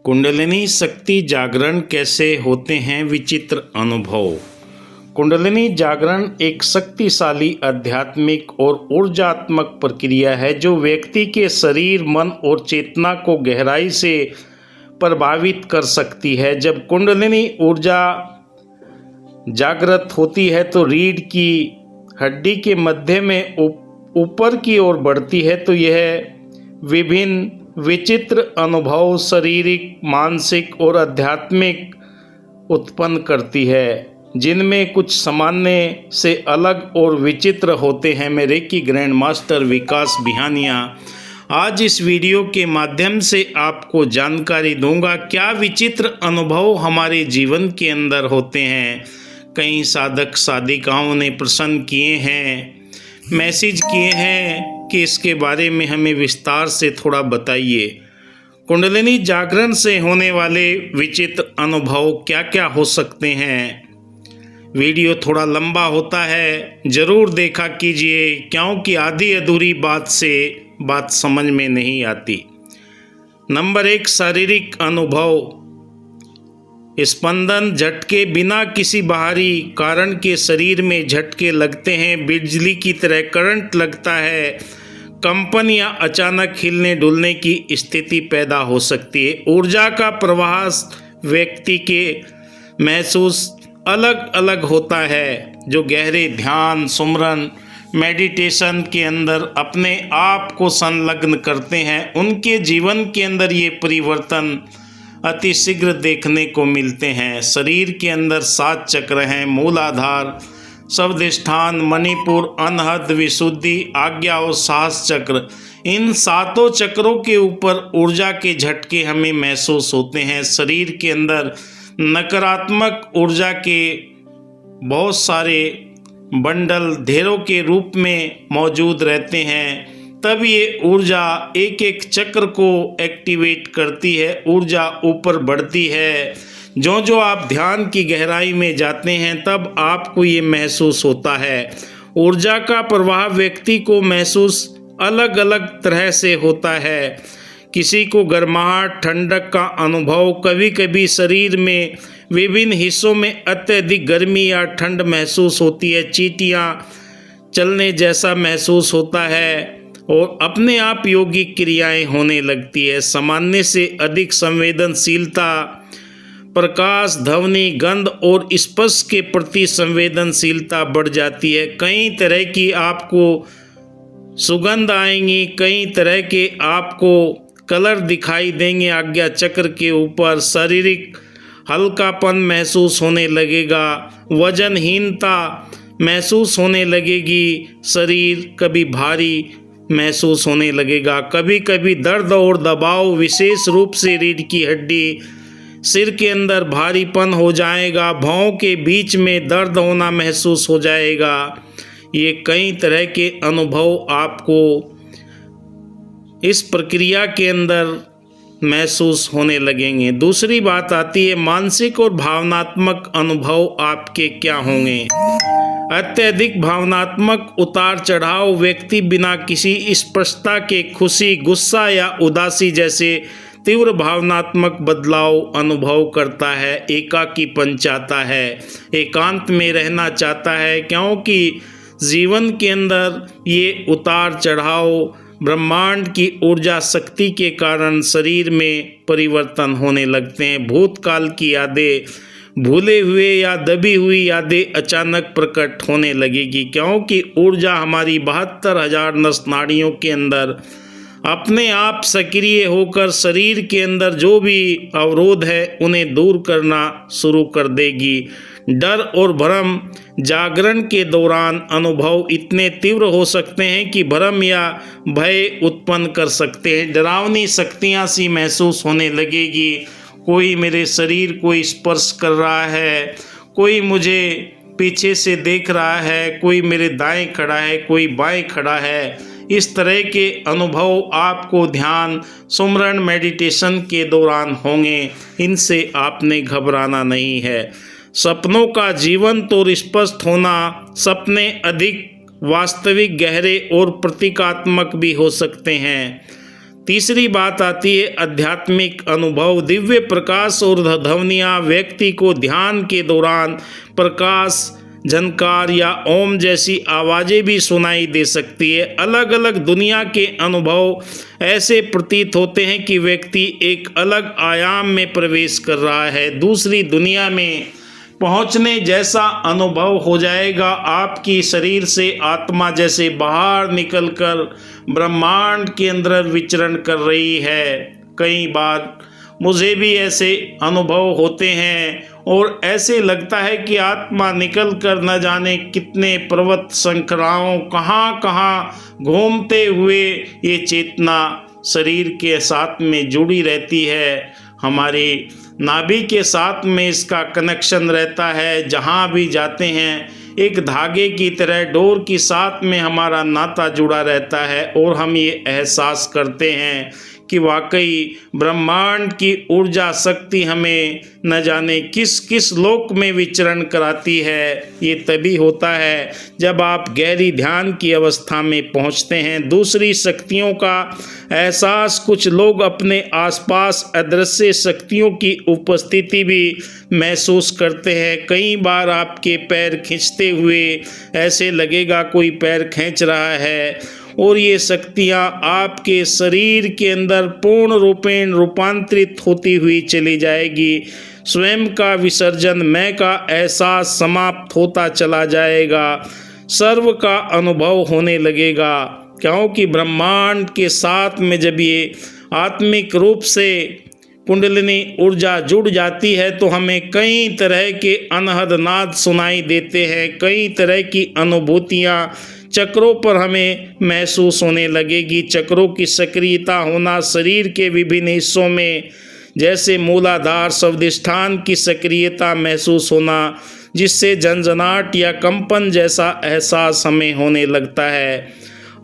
कुंडलिनी शक्ति जागरण कैसे होते हैं विचित्र अनुभव। कुंडलिनी जागरण एक शक्तिशाली आध्यात्मिक और ऊर्जात्मक प्रक्रिया है जो व्यक्ति के शरीर, मन और चेतना को गहराई से प्रभावित कर सकती है। जब कुंडलिनी ऊर्जा जागृत होती है तो रीढ़ की हड्डी के मध्य में ऊपर की ओर बढ़ती है तो यह विभिन्न विचित्र अनुभव शारीरिक, मानसिक और आध्यात्मिक उत्पन्न करती है, जिनमें कुछ सामान्य से अलग और विचित्र होते हैं। मैं रेकी ग्रैंड मास्टर विकास बिहानिया आज इस वीडियो के माध्यम से आपको जानकारी दूंगा क्या विचित्र अनुभव हमारे जीवन के अंदर होते हैं। कई साधक साधिकाओं ने प्रश्न किए हैं, मैसेज किए हैं कि इसके बारे में हमें विस्तार से थोड़ा बताइए। कुंडलिनी जागरण से होने वाले विचित्र अनुभव क्या क्या हो सकते हैं। वीडियो थोड़ा लंबा होता है, ज़रूर देखा कीजिए क्योंकि आधी अधूरी बात से बात समझ में नहीं आती। नंबर 1, शारीरिक अनुभव। स्पंदन, झटके। बिना किसी बाहरी कारण के शरीर में झटके लगते हैं, बिजली की तरह करंट लगता है, कंपन या अचानक हिलने डुलने की स्थिति पैदा हो सकती है। ऊर्जा का प्रवाह व्यक्ति के महसूस अलग अलग होता है। जो गहरे ध्यान, सुमरन, मेडिटेशन के अंदर अपने आप को संलग्न करते हैं, उनके जीवन के अंदर ये परिवर्तन अति शीघ्र देखने को मिलते हैं। शरीर के अंदर 7 चक्र हैं, मूलाधार, शब्दस्थान, मणिपुर, अनहद, विशुद्धि, आज्ञा और साहस चक्र। इन 7 चक्रों के ऊपर ऊर्जा के झटके हमें महसूस होते हैं। शरीर के अंदर नकारात्मक ऊर्जा के बहुत सारे बंडल ढेरों के रूप में मौजूद रहते हैं। तब ये ऊर्जा एक एक चक्र को एक्टिवेट करती है, ऊर्जा ऊपर बढ़ती है। जो जो आप ध्यान की गहराई में जाते हैं तब आपको ये महसूस होता है। ऊर्जा का प्रवाह व्यक्ति को महसूस अलग अलग तरह से होता है। किसी को गर्माहट, ठंडक का अनुभव, कभी कभी शरीर में विभिन्न हिस्सों में अत्यधिक गर्मी या ठंड महसूस होती है, चींटियाँ चलने जैसा महसूस होता है और अपने आप यौगिक क्रियाएं होने लगती है। सामान्य से अधिक संवेदनशीलता, प्रकाश, ध्वनि, गंध और स्पर्श के प्रति संवेदनशीलता बढ़ जाती है। कई तरह की आपको सुगंध आएंगी, कई तरह के आपको कलर दिखाई देंगे। आज्ञा चक्र के ऊपर शारीरिक हल्कापन महसूस होने लगेगा, वजनहीनता महसूस होने लगेगी, शरीर कभी भारी महसूस होने लगेगा, कभी कभी दर्द और दबाव, विशेष रूप से रीढ़ की हड्डी, सिर के अंदर भारीपन हो जाएगा, भौं के बीच में दर्द होना महसूस हो जाएगा। ये कई तरह के अनुभव आपको इस प्रक्रिया के अंदर महसूस होने लगेंगे। दूसरी बात आती है मानसिक और भावनात्मक अनुभव आपके क्या होंगे। अत्यधिक भावनात्मक उतार चढ़ाव। व्यक्ति बिना किसी स्पष्टता के खुशी, गुस्सा या उदासी जैसे तीव्र भावनात्मक बदलाव अनुभव करता है। एकाकीपन चाहता है, एकांत में रहना चाहता है, क्योंकि जीवन के अंदर ये उतार चढ़ाव ब्रह्मांड की ऊर्जा शक्ति के कारण शरीर में परिवर्तन होने लगते हैं। भूतकाल की यादें, भूले हुए या दबी हुई यादें अचानक प्रकट होने लगेगी, क्योंकि ऊर्जा हमारी 72,000 नस नाड़ियों के अंदर अपने आप सक्रिय होकर शरीर के अंदर जो भी अवरोध है उन्हें दूर करना शुरू कर देगी। डर और भ्रम। जागरण के दौरान अनुभव इतने तीव्र हो सकते हैं कि भ्रम या भय उत्पन्न कर सकते हैं। डरावनी शक्तियाँ सी महसूस होने लगेगी। कोई मेरे शरीर को स्पर्श कर रहा है, कोई मुझे पीछे से देख रहा है, कोई मेरे दाएं खड़ा है, कोई बाएं खड़ा है। इस तरह के अनुभव आपको ध्यान, सुमरन, मेडिटेशन के दौरान होंगे। इनसे आपने घबराना नहीं है। सपनों का जीवंत और स्पष्ट होना। सपने अधिक वास्तविक, गहरे और प्रतीकात्मक भी हो सकते हैं। तीसरी बात आती है आध्यात्मिक अनुभव। दिव्य प्रकाश और ध्वनियाँ व्यक्ति को ध्यान के दौरान प्रकाश, झनकार या ओम जैसी आवाज़ें भी सुनाई दे सकती है। अलग अलग दुनिया के अनुभव ऐसे प्रतीत होते हैं कि व्यक्ति एक अलग आयाम में प्रवेश कर रहा है, दूसरी दुनिया में पहुंचने जैसा अनुभव हो जाएगा। आपकी शरीर से आत्मा जैसे बाहर निकलकर ब्रह्मांड के अंदर विचरण कर रही है। कई बार मुझे भी ऐसे अनुभव होते हैं और ऐसे लगता है कि आत्मा निकल कर न जाने कितने पर्वत श्रृंखलाओं कहाँ कहाँ घूमते हुए ये चेतना शरीर के साथ में जुड़ी रहती है। हमारे नाभि के साथ में इसका कनेक्शन रहता है। जहाँ भी जाते हैं एक धागे की तरह डोर के साथ में हमारा नाता जुड़ा रहता है और हम ये एहसास करते हैं कि वाकई ब्रह्मांड की ऊर्जा शक्ति हमें न जाने किस किस लोक में विचरण कराती है। ये तभी होता है जब आप गहरी ध्यान की अवस्था में पहुंचते हैं। दूसरी शक्तियों का एहसास कुछ लोग अपने आसपास अदृश्य शक्तियों की उपस्थिति भी महसूस करते हैं। कई बार आपके पैर खींचते हुए ऐसे लगेगा कोई पैर खींच रहा है और ये शक्तियाँ आपके शरीर के अंदर पूर्ण रूपेण रूपांतरित होती हुई चली जाएगी। स्वयं का विसर्जन, मैं का एहसास समाप्त होता चला जाएगा। सर्व का अनुभव होने लगेगा, क्योंकि ब्रह्मांड के साथ में जब ये आत्मिक रूप से कुंडलिनी ऊर्जा जुड़ जाती है तो हमें कई तरह के अनहद नाद सुनाई देते हैं। कई तरह की अनुभूतियाँ चक्रों पर हमें महसूस होने लगेगी। चक्रों की सक्रियता होना शरीर के विभिन्न हिस्सों में, जैसे मूलाधार स्वादिष्ठान की सक्रियता महसूस होना, जिससे झंझनाहट या कंपन जैसा एहसास हमें होने लगता है।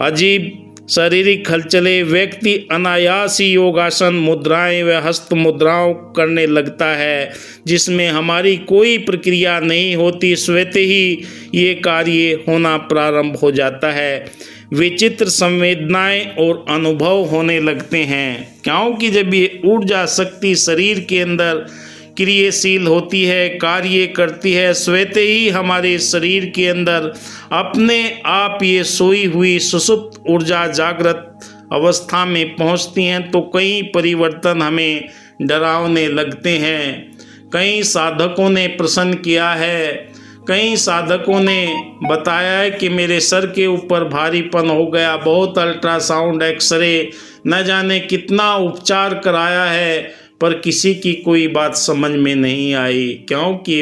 अजीब शारीरिक हलचलें, व्यक्ति अनायास ही योगासन मुद्राएं व हस्त मुद्राओं करने लगता है, जिसमें हमारी कोई प्रक्रिया नहीं होती, स्वतः ही ये कार्य होना प्रारंभ हो जाता है। विचित्र संवेदनाएं और अनुभव होने लगते हैं, क्योंकि जब ये ऊर्जा शक्ति शरीर के अंदर क्रियाशील होती है, कार्य करती है, स्वतः ही हमारे शरीर के अंदर अपने आप ये सोई हुई सुषुप्त ऊर्जा जागृत अवस्था में पहुंचती हैं, तो कई परिवर्तन हमें डरावने लगते हैं। कई साधकों ने प्रश्न किया है, कई साधकों ने बताया है कि मेरे सर के ऊपर भारीपन हो गया, बहुत अल्ट्रासाउंड, एक्सरे, न जाने कितना उपचार कराया है, पर किसी की कोई बात समझ में नहीं आई, क्योंकि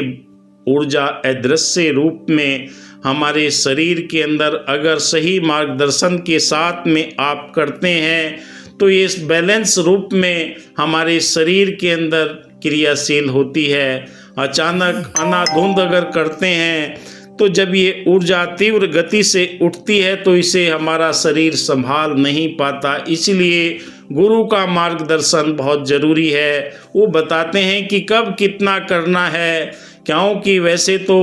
ऊर्जा अदृश्य रूप में हमारे शरीर के अंदर अगर सही मार्गदर्शन के साथ में आप करते हैं तो ये इस बैलेंस रूप में हमारे शरीर के अंदर क्रियाशील होती है। अचानक अनाधुंध अगर करते हैं तो जब ये ऊर्जा तीव्र गति से उठती है तो इसे हमारा शरीर संभाल नहीं पाता। इसलिए गुरु का मार्गदर्शन बहुत ज़रूरी है। वो बताते हैं कि कब कितना करना है, क्योंकि वैसे तो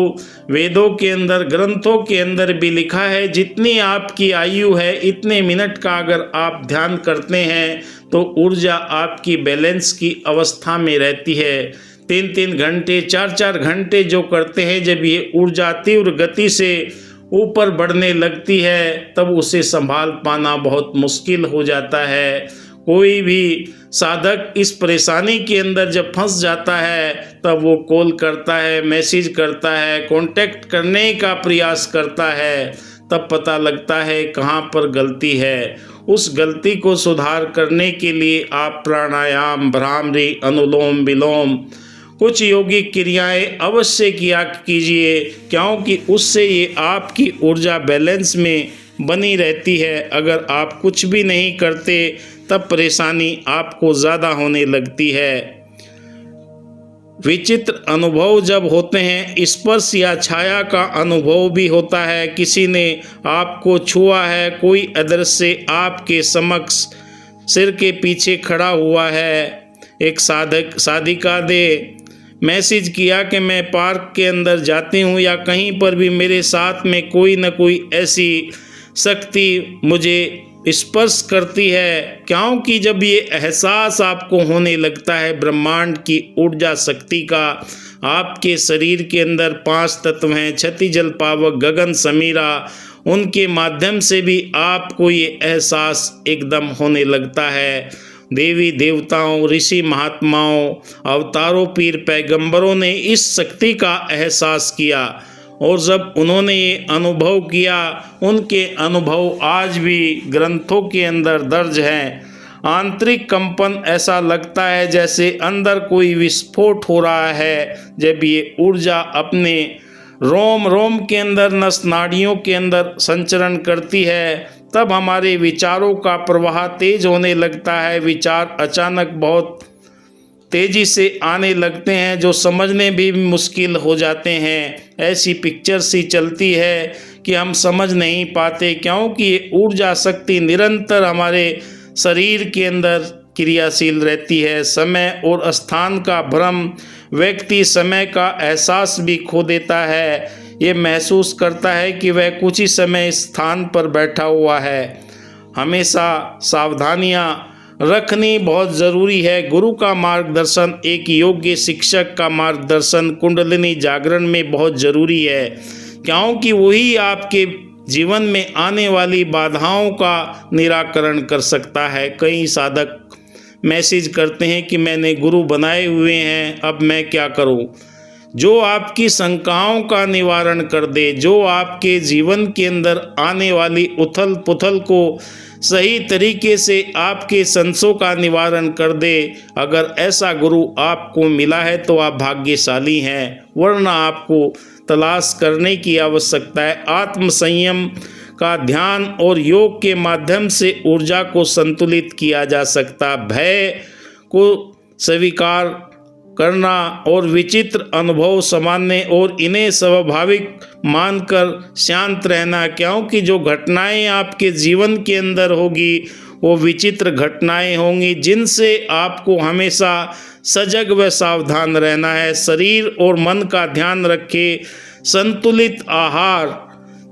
वेदों के अंदर, ग्रंथों के अंदर भी लिखा है जितनी आपकी आयु है इतने मिनट का अगर आप ध्यान करते हैं तो ऊर्जा आपकी बैलेंस की अवस्था में रहती है। 3-3 घंटे, 4-4 घंटे जो करते हैं, जब ये ऊर्जा तीव्र गति से ऊपर बढ़ने लगती है तब उसे संभाल पाना बहुत मुश्किल हो जाता है। कोई भी साधक इस परेशानी के अंदर जब फंस जाता है तब वो कॉल करता है, मैसेज करता है, कांटेक्ट करने का प्रयास करता है, तब पता लगता है कहाँ पर गलती है। उस गलती को सुधार करने के लिए आप प्राणायाम, भ्रामरी, अनुलोम विलोम, कुछ योगिक क्रियाएं अवश्य किया कीजिए, क्योंकि उससे ये आपकी ऊर्जा बैलेंस में बनी रहती है। अगर आप कुछ भी नहीं करते तब परेशानी आपको ज़्यादा होने लगती है। विचित्र अनुभव जब होते हैं, स्पर्श या छाया का अनुभव भी होता है। किसी ने आपको छुआ है, कोई अदृश्य आपके समक्ष सिर के पीछे खड़ा हुआ है। एक साधिका ने मैसेज किया कि मैं पार्क के अंदर जाती हूँ या कहीं पर भी मेरे साथ में कोई न कोई ऐसी शक्ति मुझे स्पर्श करती है, क्योंकि जब ये एहसास आपको होने लगता है ब्रह्मांड की ऊर्जा शक्ति का, आपके शरीर के अंदर 5 तत्व हैं, क्षति जल पावक गगन समीरा, उनके माध्यम से भी आपको ये एहसास एकदम होने लगता है। देवी देवताओं, ऋषि महात्माओं, अवतारों, पीर पैगंबरों ने इस शक्ति का एहसास किया, और जब उन्होंने ये अनुभव किया, उनके अनुभव आज भी ग्रंथों के अंदर दर्ज हैं। आंतरिक कंपन, ऐसा लगता है जैसे अंदर कोई विस्फोट हो रहा है। जब ये ऊर्जा अपने रोम रोम के अंदर, नस नाड़ियों के अंदर संचरण करती है, तब हमारे विचारों का प्रवाह तेज होने लगता है। विचार अचानक बहुत तेजी से आने लगते हैं, जो समझने भी मुश्किल हो जाते हैं। ऐसी पिक्चर सी चलती है कि हम समझ नहीं पाते, क्योंकि ये ऊर्जा शक्ति निरंतर हमारे शरीर के अंदर क्रियाशील रहती है। समय और स्थान का भ्रम, व्यक्ति समय का एहसास भी खो देता है। ये महसूस करता है कि वह कुछ ही समय इस स्थान पर बैठा हुआ है। हमेशा सावधानियाँ रखनी बहुत ज़रूरी है। गुरु का मार्गदर्शन, एक योग्य शिक्षक का मार्गदर्शन कुंडलिनी जागरण में बहुत ज़रूरी है, क्योंकि वही आपके जीवन में आने वाली बाधाओं का निराकरण कर सकता है। कई साधक मैसेज करते हैं कि मैंने गुरु बनाए हुए हैं, अब मैं क्या करूं? जो आपकी शंकाओं का निवारण कर दे, जो आपके जीवन के अंदर आने वाली उथल पुथल को सही तरीके से आपके संशयों का निवारण कर दे, अगर ऐसा गुरु आपको मिला है तो आप भाग्यशाली हैं, वरना आपको तलाश करने की आवश्यकता है। आत्म संयम का ध्यान और योग के माध्यम से ऊर्जा को संतुलित किया जा सकता। भय को स्वीकार करना और विचित्र अनुभव सामान्य और इन्हें स्वाभाविक मानकर शांत रहना, क्योंकि जो घटनाएं आपके जीवन के अंदर होगी वो विचित्र घटनाएं होंगी, जिनसे आपको हमेशा सजग व सावधान रहना है। शरीर और मन का ध्यान रखें। संतुलित आहार,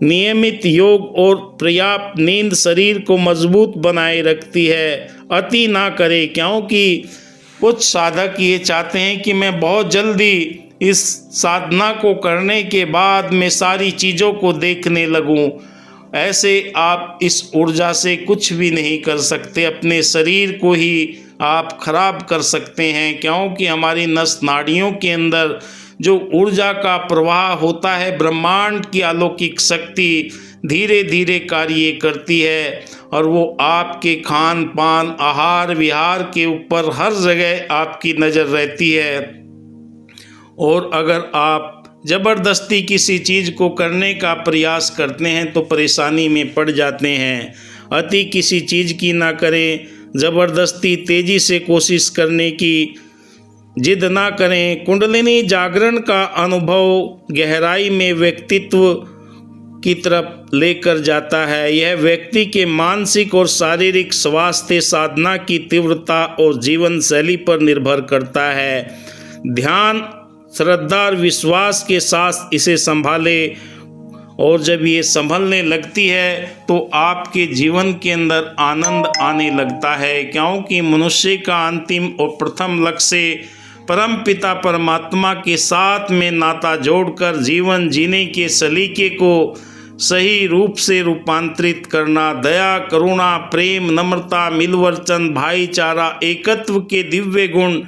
नियमित योग और पर्याप्त नींद शरीर को मजबूत बनाए रखती है। अति ना करें, क्योंकि कुछ साधक ये चाहते हैं कि मैं बहुत जल्दी इस साधना को करने के बाद मैं सारी चीज़ों को देखने लगूं। ऐसे आप इस ऊर्जा से कुछ भी नहीं कर सकते, अपने शरीर को ही आप खराब कर सकते हैं, क्योंकि हमारी नस नाड़ियों के अंदर जो ऊर्जा का प्रवाह होता है, ब्रह्मांड की अलौकिक शक्ति धीरे धीरे कार्य करती है, और वो आपके खान पान, आहार विहार के ऊपर हर जगह आपकी नज़र रहती है। और अगर आप ज़बरदस्ती किसी चीज़ को करने का प्रयास करते हैं तो परेशानी में पड़ जाते हैं। अति किसी चीज़ की ना करें, ज़बरदस्ती तेज़ी से कोशिश करने की जिद ना करें। कुंडलिनी जागरण का अनुभव गहराई में व्यक्तित्व की तरफ लेकर जाता है। यह व्यक्ति के मानसिक और शारीरिक स्वास्थ्य, साधना की तीव्रता और जीवन शैली पर निर्भर करता है। ध्यान, श्रद्धा और विश्वास के साथ इसे संभाले, और जब ये संभलने लगती है तो आपके जीवन के अंदर आनंद आने लगता है, क्योंकि मनुष्य का अंतिम और प्रथम लक्ष्य परम पिता परमात्मा के साथ में नाता जोड़कर जीवन जीने के सलीके को सही रूप से रूपांतरित करना। दया, करुणा, प्रेम, नम्रता, मिलवर्चन, भाईचारा, एकत्व के दिव्य गुण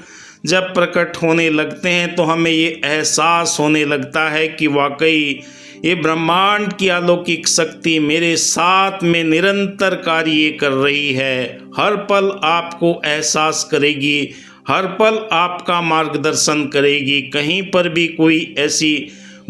जब प्रकट होने लगते हैं तो हमें ये एहसास होने लगता है कि वाकई ये ब्रह्मांड की अलौकिक शक्ति मेरे साथ में निरंतर कार्य कर रही है। हर पल आपको एहसास करेगी, हर पल आपका मार्गदर्शन करेगी। कहीं पर भी कोई ऐसी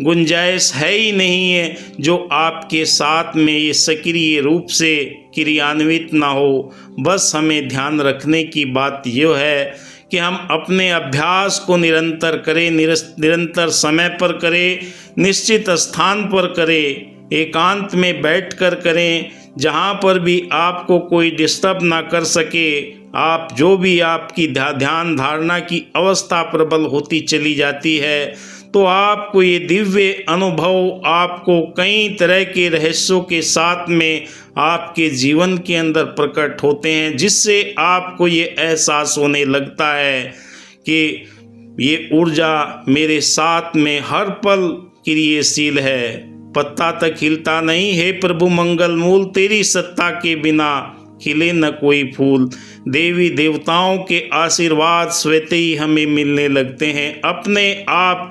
गुंजाइश है ही नहीं है जो आपके साथ में ये सक्रिय रूप से क्रियान्वित ना हो। बस हमें ध्यान रखने की बात यह है कि हम अपने अभ्यास को निरंतर करें, निरंतर समय पर करें, निश्चित स्थान पर करें, एकांत में बैठकर करें, जहाँ पर भी आपको कोई डिस्टर्ब ना कर सके। आप जो भी आपकी ध्यान धारणा की अवस्था प्रबल होती चली जाती है तो आपको ये दिव्य अनुभव आपको कई तरह के रहस्यों के साथ में आपके जीवन के अंदर प्रकट होते हैं, जिससे आपको ये एहसास होने लगता है कि ये ऊर्जा मेरे साथ में हर पल क्रियाशील है। पत्ता तक हिलता नहीं है प्रभु मंगल मूल, तेरी सत्ता के बिना खिले न कोई फूल। देवी देवताओं के आशीर्वाद स्वतः ही हमें मिलने लगते हैं। अपने आप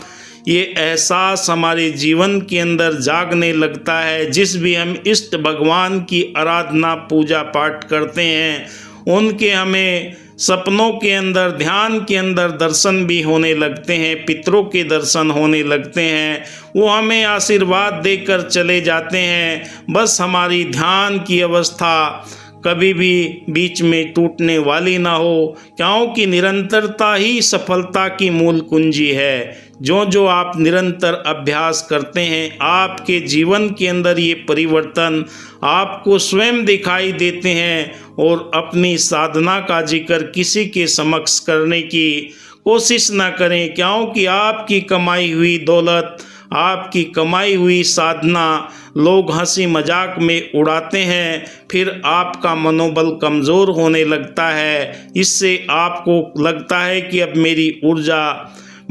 ये एहसास हमारे जीवन के अंदर जागने लगता है। जिस भी हम इष्ट भगवान की आराधना पूजा पाठ करते हैं, उनके हमें सपनों के अंदर, ध्यान के अंदर दर्शन भी होने लगते हैं, पितरों के दर्शन होने लगते हैं। वो हमें आशीर्वाद देकर चले जाते हैं। बस हमारी ध्यान की अवस्था कभी भी बीच में टूटने वाली ना हो, क्योंकि निरंतरता ही सफलता की मूल कुंजी है। जो आप निरंतर अभ्यास करते हैं, आपके जीवन के अंदर ये परिवर्तन आपको स्वयं दिखाई देते हैं। और अपनी साधना का जिक्र किसी के समक्ष करने की कोशिश ना करें, क्योंकि आपकी कमाई हुई दौलत, आपकी कमाई हुई साधना लोग हंसी मजाक में उड़ाते हैं, फिर आपका मनोबल कमज़ोर होने लगता है। इससे आपको लगता है कि अब मेरी ऊर्जा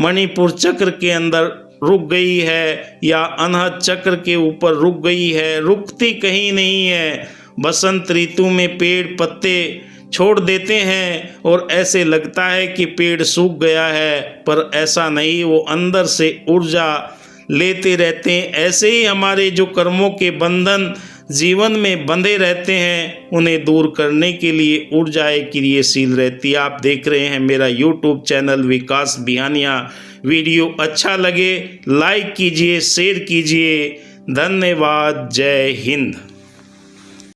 मणिपुर चक्र के अंदर रुक गई है या अनहद चक्र के ऊपर रुक गई है, रुकती कहीं नहीं है। बसंत ऋतु में पेड़ पत्ते छोड़ देते हैं और ऐसे लगता है कि पेड़ सूख गया है, पर ऐसा नहीं, वो अंदर से ऊर्जा लेते रहते हैं। ऐसे ही हमारे जो कर्मों के बंधन जीवन में बंधे रहते हैं, उन्हें दूर करने के लिए ऊर्जाएं क्रियाशील रहती है। आप देख रहे हैं मेरा यूट्यूब चैनल विकास बिहानिया। वीडियो अच्छा लगे लाइक कीजिए, शेयर कीजिए। धन्यवाद। जय हिंद।